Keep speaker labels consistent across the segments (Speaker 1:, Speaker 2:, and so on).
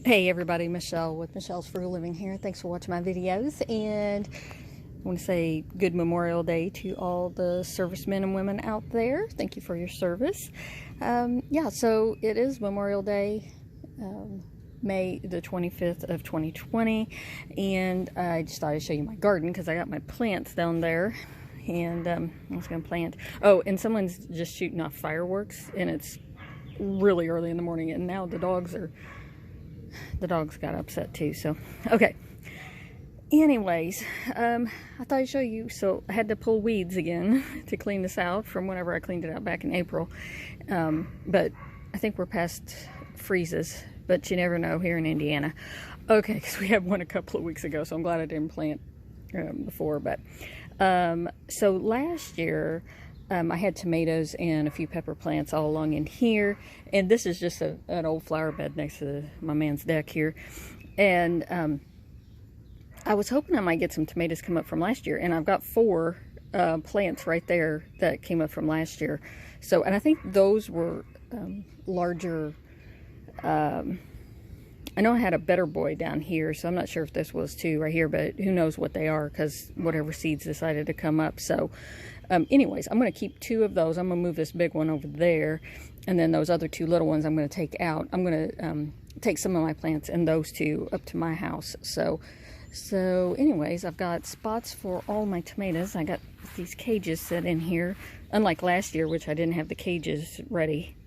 Speaker 1: Hey everybody, Michelle with Michelle's Frugal Living here. Thanks for watching my videos, and I want to say good Memorial Day to all the servicemen and women out there. Thank you for your service. Yeah, so it is Memorial Day, May the 25th of 2020, and I just thought I'd show you my garden because I got my plants down there, and I was going to plant. Oh, and someone's just shooting off fireworks, and it's really early in the morning, and now the dogs got upset too. So okay, anyways, I thought I'd show you. So I had to pull weeds again to clean this out from whenever I cleaned it out back in April, but I think we're past freezes, but you never know here in Indiana. Okay, because we had one a couple of weeks ago, so I'm glad I didn't plant before. But so last year I had tomatoes and a few pepper plants all along in here, and this is just an old flower bed next to my man's deck here. And I was hoping I might get some tomatoes come up from last year, and I've got 4 plants right there that came up from last year. So, and I think those were larger. I know I had a Better Boy down here, so I'm not sure if this was too right here, but who knows what they are, because whatever seeds decided to come up. So anyways, I'm going to keep 2 of those. I'm going to move this big one over there, and then those other 2 little ones I'm going to take out. I'm going to take some of my plants and those 2 up to my house. So anyways, I've got spots for all my tomatoes. I got these cages set in here, unlike last year, which I didn't have the cages ready.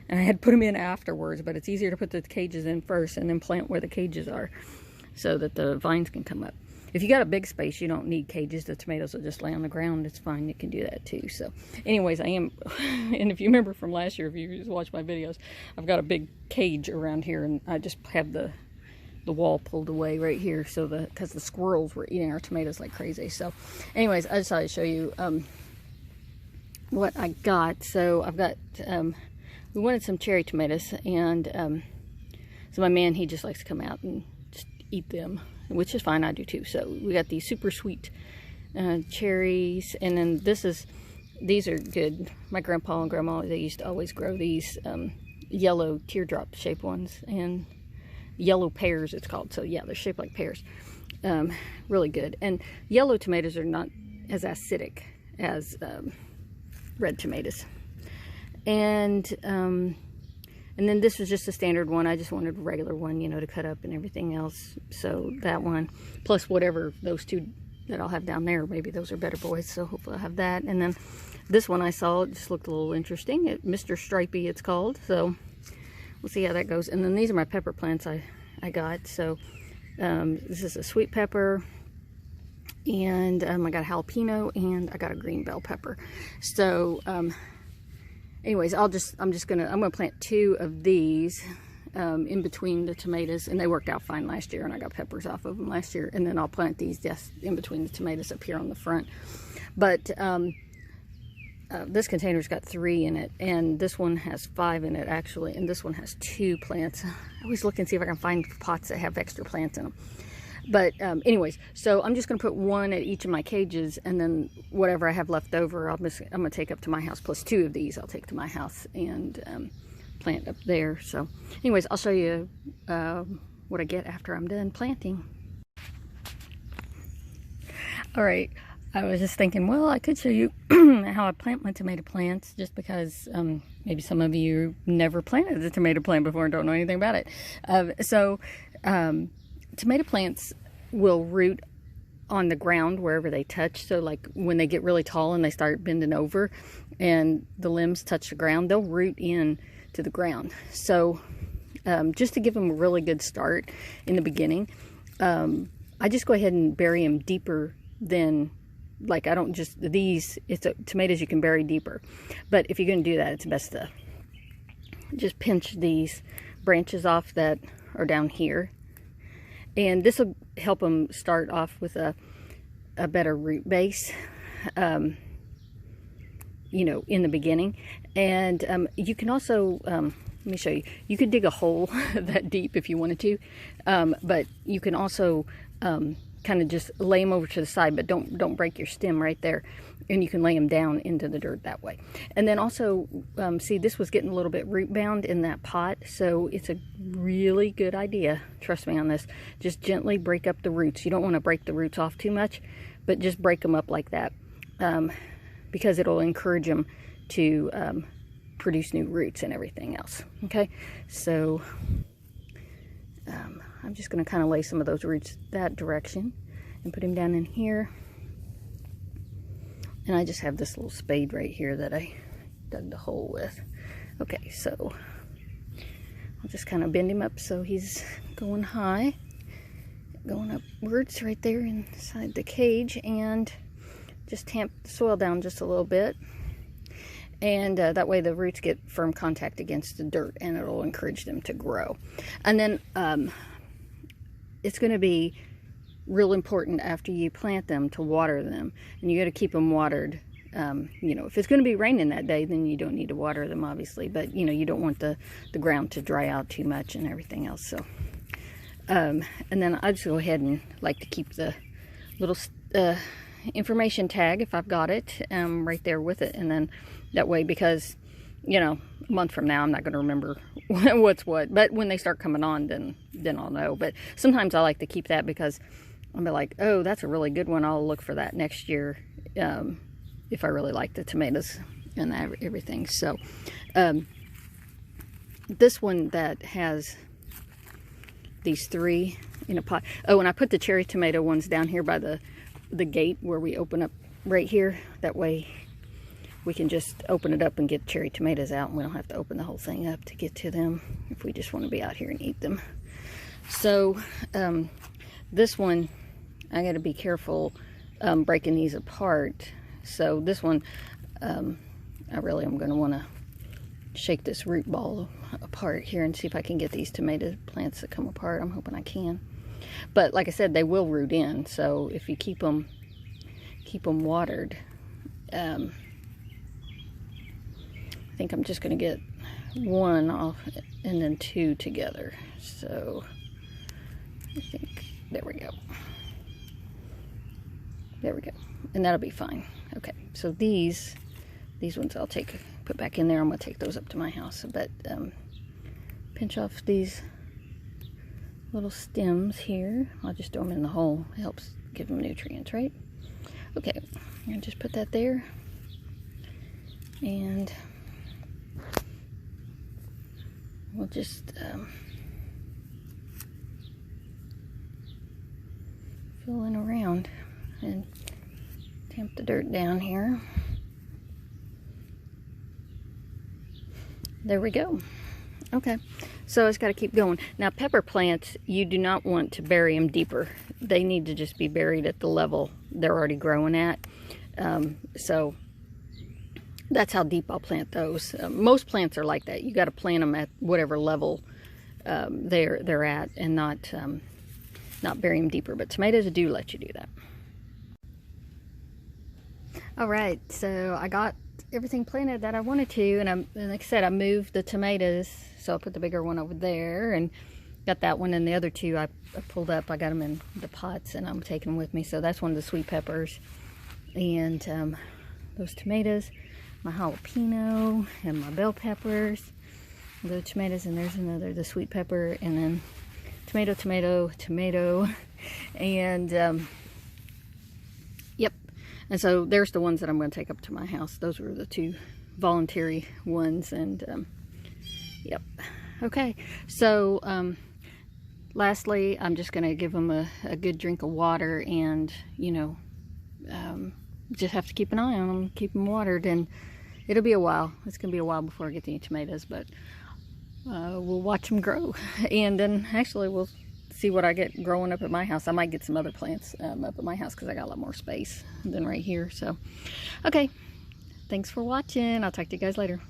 Speaker 1: And I had put them in afterwards, but it's easier to put the cages in first and then plant where the cages are so that the vines can come up. If you got a big space, you don't need cages. The tomatoes will just lay on the ground. It's fine. You can do that too. So anyways, I am, and if you remember from last year, if you just watch my videos, I've got a big cage around here, and I just have the wall pulled away right here so because the squirrels were eating our tomatoes like crazy. So anyways, I just thought I'd show you what I got. So I've got, we wanted some cherry tomatoes, and so my man, he just likes to come out and just eat them, which is fine. I do too. So we got these super sweet cherries, and then these are good. My grandpa and grandma, they used to always grow these yellow teardrop shaped ones, and yellow pears it's called. So yeah, they're shaped like pears. Really good. And yellow tomatoes are not as acidic as red tomatoes. And then this was just a standard one. I just wanted a regular one, you know, to cut up and everything else. So that one, plus whatever those 2 that I'll have down there, maybe those are Better Boys, so hopefully I'll have that. And then this one I saw, it just looked a little interesting. Mr. Stripey it's called, so we'll see how that goes. And then these are my pepper plants I got. So this is a sweet pepper, and I got a jalapeno, and I got a green bell pepper. So anyways, I'm gonna plant 2 of these in between the tomatoes, and they worked out fine last year, and I got peppers off of them last year. And then I'll plant these just in between the tomatoes up here on the front. But this container's got 3 in it, and this one has 5 in it actually, and this one has 2 plants. I always look and see if I can find pots that have extra plants in them. But anyways, so I'm just going to put 1 at each of my cages, and then whatever I have left over, I'm going to take up to my house, plus 2 of these I'll take to my house and plant up there. So anyways, I'll show you what I get after I'm done planting. All right, I was just thinking, well, I could show you how I plant my tomato plants, just because maybe some of you never planted a tomato plant before and don't know anything about it. Tomato plants will root on the ground wherever they touch. So like when they get really tall and they start bending over and the limbs touch the ground, they'll root in to the ground. So just to give them a really good start in the beginning, I just go ahead and bury them deeper than, like, I don't just, tomatoes you can bury deeper. But if you're going to do that, it's best to just pinch these branches off that are down here. And this will help them start off with a better root base, you know, in the beginning. And you can also, let me show you, you could dig a hole that deep if you wanted to, but you can also kind of just lay them over to the side, but don't break your stem right there. And you can lay them down into the dirt that way. And then also, see, this was getting a little bit root bound in that pot, so it's a really good idea, trust me on this, just gently break up the roots. You don't want to break the roots off too much, but just break them up like that, because it'll encourage them to produce new roots and everything else. Okay, so I'm just going to kind of lay some of those roots that direction and put them down in here. And I just have this little spade right here that I dug the hole with. Okay, so I'll just kind of bend him up so he's going high, going upwards right there inside the cage, and just tamp the soil down just a little bit. And that way the roots get firm contact against the dirt, and it'll encourage them to grow. And then it's going to be real important after you plant them to water them, and you got to keep them watered. You know, if it's going to be raining that day, then you don't need to water them, obviously, but you know, you don't want the ground to dry out too much and everything else. So and then I just go ahead and like to keep the little information tag, if I've got it, right there with it. And then that way, because you know, a month from now I'm not going to remember what's what, but when they start coming on, then I'll know. But sometimes I like to keep that because I'll be like, oh, that's a really good one, I'll look for that next year, if I really like the tomatoes and everything. So this one that has these 3 in a pot. Oh, and I put the cherry tomato ones down here by the gate where we open up right here. That way we can just open it up and get cherry tomatoes out, and we don't have to open the whole thing up to get to them if we just want to be out here and eat them. So this one, I got to be careful breaking these apart. So this one, I really am going to want to shake this root ball apart here and see if I can get these tomato plants to come apart. I'm hoping I can. But like I said, they will root in, so if you keep them watered. I think I'm just going to get 1 off and then 2 together. So I think, there we go. There we go. And that'll be fine. Okay, so these ones I'll put back in there. I'm going to take those up to my house. But pinch off these little stems here. I'll just throw them in the hole. It helps give them nutrients, right? Okay, and just put that there. And we'll just fill in around and tamp the dirt down here. There we go. Okay, so it's got to keep going. Now, pepper plants, you do not want to bury them deeper. They need to just be buried at the level they're already growing at. So that's how deep I'll plant those. Most plants are like that. You got to plant them at whatever level they're at, and not bury them deeper. But tomatoes do let you do that. All right, so I got everything planted that I wanted to, and like I said, I moved the tomatoes, so I put the bigger one over there and got that one, and the other 2 I pulled up. I got them in the pots and I'm taking them with me. So that's one of the sweet peppers, and those tomatoes, my jalapeno and my bell peppers, the tomatoes, and there's another, the sweet pepper, and then tomato, tomato, tomato, and yep. And so there's the ones that I'm going to take up to my house. Those were the 2 voluntary ones, and yep. Okay, so lastly, I'm just going to give them a good drink of water, and you know, just have to keep an eye on them, keep them watered, and it'll be a while. It's going to be a while before I get any tomatoes, but we'll watch them grow, and then actually we'll see what I get growing up at my house. I might get some other plants up at my house because I got a lot more space than right here. So, okay, thanks for watching. I'll talk to you guys later.